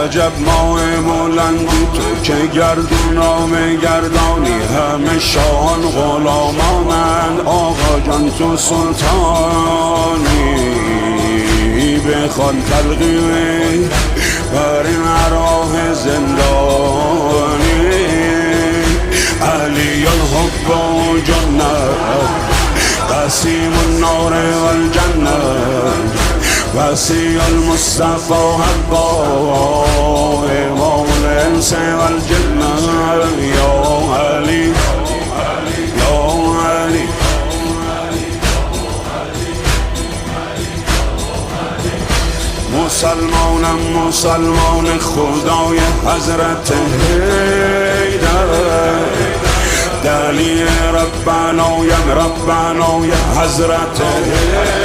عجب ماه بلندی تو که گردونام گردانی، همه شاهان غلامانند آقا جان تو سلطانی. بخوان تلقیه بر این راه زندانی، علی الحب و جنت قسیم النار و الجنة، وسیع المصطفى حقا امام الانس و الجنة. یا علی یا علی مسلمان خدای حضرت حیدر، دلی ربنا یا حضرت حیدر.